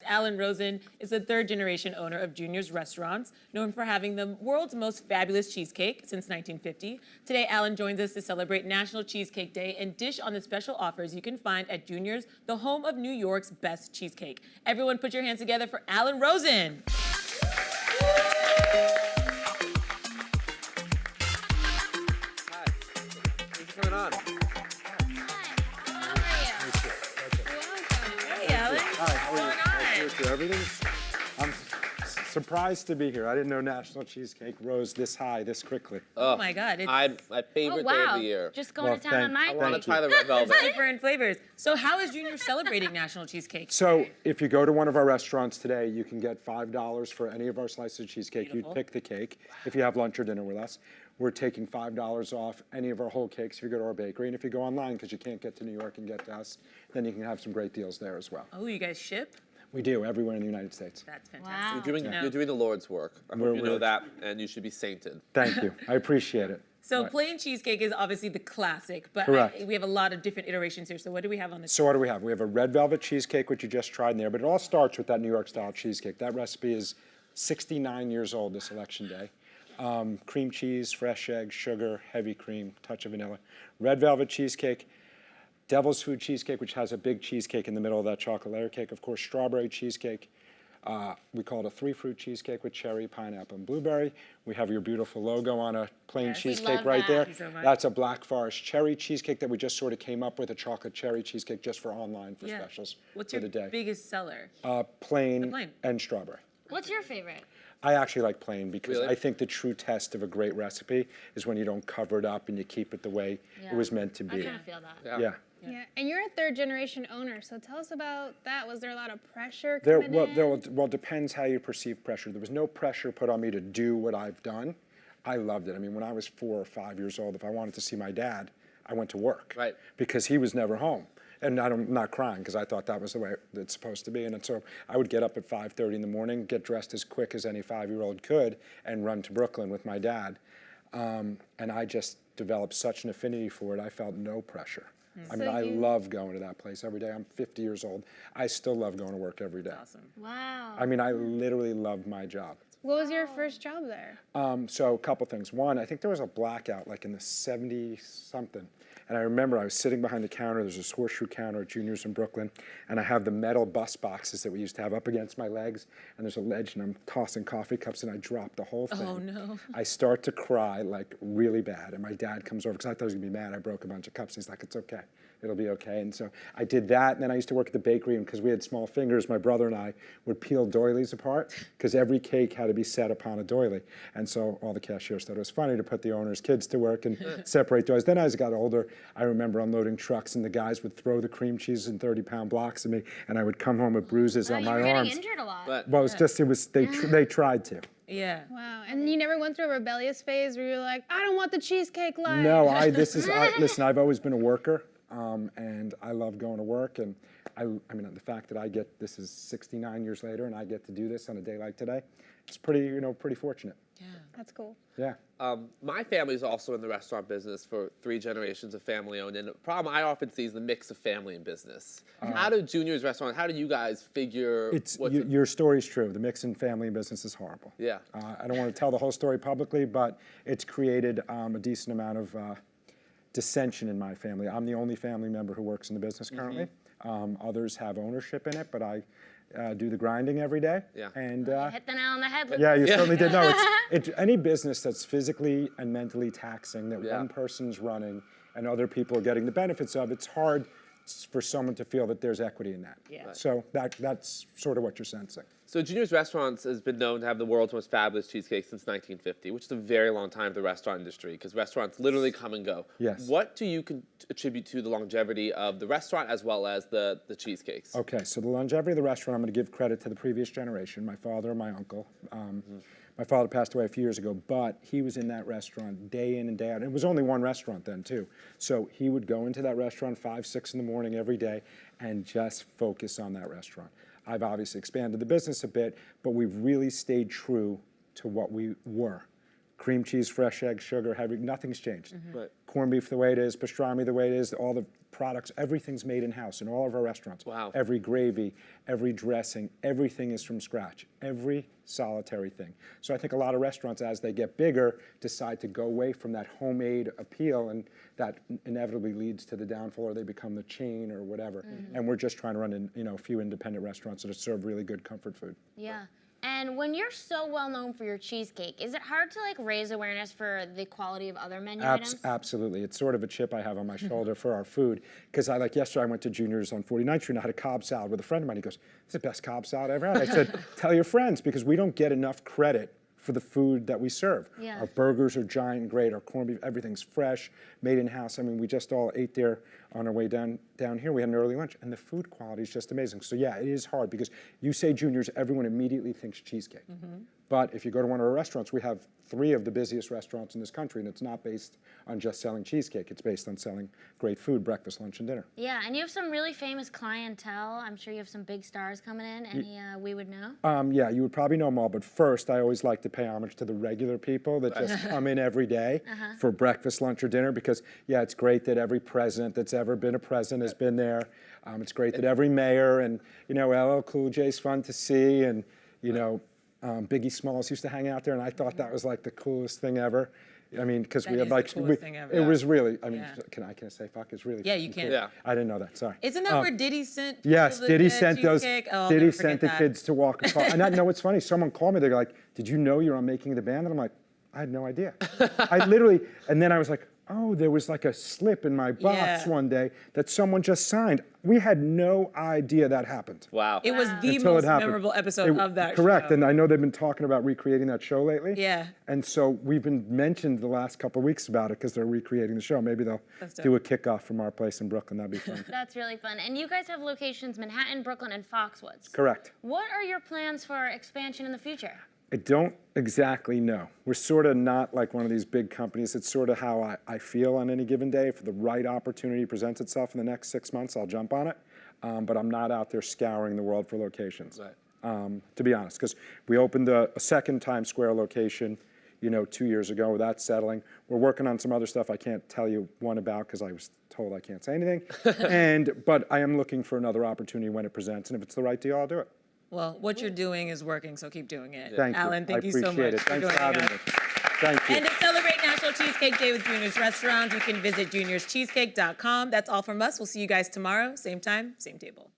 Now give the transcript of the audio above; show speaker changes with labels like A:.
A: Alan Rosen is the third-generation owner of Junior's Restaurants, known for having the world's most fabulous cheesecake since 1950. Today, Alan joins us to celebrate National Cheesecake Day and dish on the special offers you can find at Junior's, the home of New York's best cheesecake. Everyone put your hands together for Alan Rosen.
B: Hi. Thanks for coming on.
C: I'm surprised to be here. I didn't know National Cheesecake rose this high this quickly.
A: Oh my God. It's
B: My favorite day of the year.
D: Just going to town on my
B: I want to try the red velvet.
A: different flavors. So how is Junior celebrating National Cheesecake?
C: So if you go to one of our restaurants today, you can get $5 for any of our slices of cheesecake.
A: Beautiful.
C: You'd pick the cake if you have lunch or dinner with us. We're taking $5 off any of our whole cakes if you go to our bakery. And if you go online, because you can't get to New York and get to us, then you can have some great deals there as well.
A: Oh, you guys ship?
C: We do, everywhere in the United States.
A: That's
D: Wow.
A: fantastic.
B: You're doing the Lord's work. I hope you know that, and you should be sainted.
C: Thank you. I appreciate it.
A: So plain cheesecake is obviously the classic, but
C: Correct.
A: we have a lot of different iterations here. So what do we have on the
C: So what do we have? We have a red velvet cheesecake, which you just tried in there, but it all starts with that New York style cheesecake. That recipe is 69 years old this election day. Cream cheese, fresh eggs, sugar, heavy cream, touch of vanilla. Red velvet cheesecake, devil's food cheesecake, which has a big cheesecake in the middle of that chocolate layer cake. Of course, strawberry cheesecake. We call it a 3-fruit cheesecake with cherry, pineapple, and blueberry. We have your beautiful logo on a plain cheesecake right there.
A: Thank you so much.
C: That's a Black Forest cherry cheesecake that we just sort of came up with, a chocolate cherry cheesecake just for online for specials
A: What's
C: for
A: your
C: the day.
A: biggest seller?
C: Plain
A: plain.
C: and strawberry.
D: What's your favorite?
C: I actually like plain because
B: Really?
C: I think the true test of a great recipe is when you don't cover it up and you keep it the way it was meant to
D: I
C: be.
D: kind of feel that.
C: Yeah.
E: Yeah, and you're a third-generation owner, so tell us about that. Was there a lot of pressure
C: Well,
E: coming
C: depends how you perceive pressure. There was no pressure put on me to do what I've done. I loved it. I mean, when I was 4 or 5 years old, if I wanted to see my dad, I went to work.
B: Right.
C: Because he was never home. And I'm not crying because I thought that was the way it's supposed to be. And so I would get up at 5:30 in the morning, get dressed as quick as any 5-year-old could, and run to Brooklyn with my dad. And I just developed such an affinity for it, I felt no pressure. I mean, I love going to that place every day. I'm 50 years old. I still love going to work every day.
A: Awesome.
D: Wow.
C: I mean, I literally love my job.
E: What was your first job there?
C: So a couple things. One, I think there was a blackout like in the 70-something. And I remember I was sitting behind the counter. There's this horseshoe counter at Junior's in Brooklyn. And I have the metal bus boxes that we used to have up against my legs. And there's a ledge and I'm tossing coffee cups and I drop the whole thing.
A: Oh, no.
C: I start to cry like really bad. And my dad comes over because I thought he was going to be mad. I broke a bunch of cups. He's like, it's okay. It'll be okay. And so I did that. And then I used to work at the bakery. And because we had small fingers, my brother and I would peel doilies apart because every cake had to be set upon a doily. And so all the cashiers thought it was funny to put the owner's kids to work and separate doilies. Then as I got older, I remember unloading trucks and the guys would throw the cream cheese in 30-pound blocks at me. And I would come home with bruises on
D: you
C: my
D: were
C: arms.
D: getting injured a lot.
B: But
C: Well, they tried to.
A: Yeah.
E: Wow, and you never went through a rebellious phase where you're like, I don't want the cheesecake life.
C: No, listen, I've always been a worker, and I love going to work, and I mean, the fact that this is 69 years later, and I get to do this on a day like today, it's pretty fortunate.
A: Yeah.
E: That's cool.
C: Yeah.
B: my family's also in the restaurant business for 3 generations of family-owned, and the problem I often see is the mix of family and business. How do Junior's Restaurant, how do you guys figure
C: Your story's true. The mix in family and business is horrible.
B: Yeah.
C: I don't want to tell the whole story publicly, but it's created a decent amount of dissension in my family. I'm the only family member who works in the business currently. Others have ownership in it, but I do the grinding every day.
B: Yeah.
C: And
D: Hit the nail on the head.
C: yeah, you certainly did. No, it's any business that's physically and mentally taxing that
B: Yeah.
C: one person's running and other people are getting the benefits of. It's hard for someone to feel that there's equity in that.
A: Yeah. Right.
C: So that's sort of what you're sensing.
B: So Junior's Restaurants has been known to have the world's most fabulous cheesecake since 1950, which is a very long time for the restaurant industry because restaurants literally come and go.
C: Yes.
B: What do you attribute to the longevity of the restaurant as well as the cheesecakes?
C: Okay, so the longevity of the restaurant, I'm going to give credit to the previous generation, my father and my uncle. My father passed away a few years ago, but he was in that restaurant day in and day out. And it was only one restaurant then, too. So he would go into that restaurant 5, 6 in the morning every day and just focus on that restaurant. I've obviously expanded the business a bit, but we've really stayed true to what we were. Cream cheese, fresh eggs, sugar, heavy, nothing's changed.
B: Right.
C: Corned beef the way it is, pastrami the way it is, all the products, everything's made in-house in all of our restaurants.
B: Wow.
C: Every gravy, every dressing, everything is from scratch. Every solitary thing. So I think a lot of restaurants, as they get bigger, decide to go away from that homemade appeal, and that inevitably leads to the downfall, or they become the chain or whatever. And we're just trying to run a few independent restaurants that serve really good comfort food.
D: Yeah. And when you're so well known for your cheesecake, is it hard to like raise awareness for the quality of other menu items?
C: Absolutely. It's sort of a chip I have on my shoulder for our food. Because yesterday I went to Junior's on 49th Street and I had a Cobb salad with a friend of mine. He goes, "It's the best Cobb salad I ever had." I said, "Tell your friends," because we don't get enough credit for the food that we serve.
D: Yeah.
C: Our burgers are giant and great. Our corned beef, everything's fresh, made in-house. I mean, we just all ate there on our way down here. We had an early lunch, and the food quality is just amazing. So yeah, it is hard because you say Junior's, everyone immediately thinks cheesecake. But if you go to one of our restaurants, we have 3 of the busiest restaurants in this country, and it's not based on just selling cheesecake. It's based on selling great food, breakfast, lunch, and dinner.
D: Yeah, and you have some really famous clientele. I'm sure you have some big stars coming in. Any we would know?
C: Yeah, you would probably know them all, but first, I always like to pay homage to the regular people that just come in every day for breakfast, lunch, or dinner, because, yeah, it's great that every president that's ever been a president has been there. It's great that every mayor, and, LL Cool J's fun to see, and, Biggie Smalls used to hang out there, and I thought that was like the coolest thing ever. I mean, because we
A: That
C: had
A: is the
C: like,
A: coolest thing ever.
C: it was really, I mean,
A: Yeah.
C: can I say fuck? It's really
A: Yeah, you
C: fucking
A: can.
C: cool.
B: Yeah.
C: I didn't know that, sorry.
A: Isn't that where Diddy sent?
C: Yes,
A: people
C: Diddy
A: the
C: sent those.
A: cheesecake? Oh, I'll
C: Diddy
A: never
C: sent
A: forget
C: the
A: that.
C: kids to walk across. And I know what's funny. Someone called me. They're like, "Did you know you're on Making the Band?" And I'm like, "I had no idea." I literally. And then I was like, "Oh, there was like a slip in my box
A: Yeah.
C: one day that someone just signed." We had no idea that happened.
B: Wow.
A: It was the
C: Until
A: most
C: it happened.
A: memorable episode of that show.
C: Correct, and I know they've been talking about recreating that show lately.
A: Yeah.
C: And so we've been mentioned the last couple of weeks about it because they're recreating the show. Maybe they'll
A: That's dope.
C: do a kickoff from our place in Brooklyn. That'd be fun.
D: That's really fun. And you guys have locations Manhattan, Brooklyn, and Foxwoods.
C: Correct.
D: What are your plans for expansion in the future?
C: I don't exactly know. We're sort of not like one of these big companies. It's sort of how I feel on any given day. If the right opportunity presents itself in the next 6 months, I'll jump on it. But I'm not out there scouring the world for locations,
B: Right.
C: to be honest. Because we opened a second Times Square location, 2 years ago without settling. We're working on some other stuff I can't tell you one about because I was told I can't say anything. But I am looking for another opportunity when it presents. And if it's the right deal, I'll do it.
A: Well, what you're doing is working, so keep doing it.
C: Thank you.
A: Alan, thank
C: I
A: you so
C: appreciate
A: much
C: it.
A: for
C: Thanks for
A: joining
C: having
A: us.
C: me. Thank you.
A: And to celebrate National Cheesecake Day with Junior's Restaurants, you can visit juniorscheesecake.com. That's all from us. We'll see you guys tomorrow, same time, same table.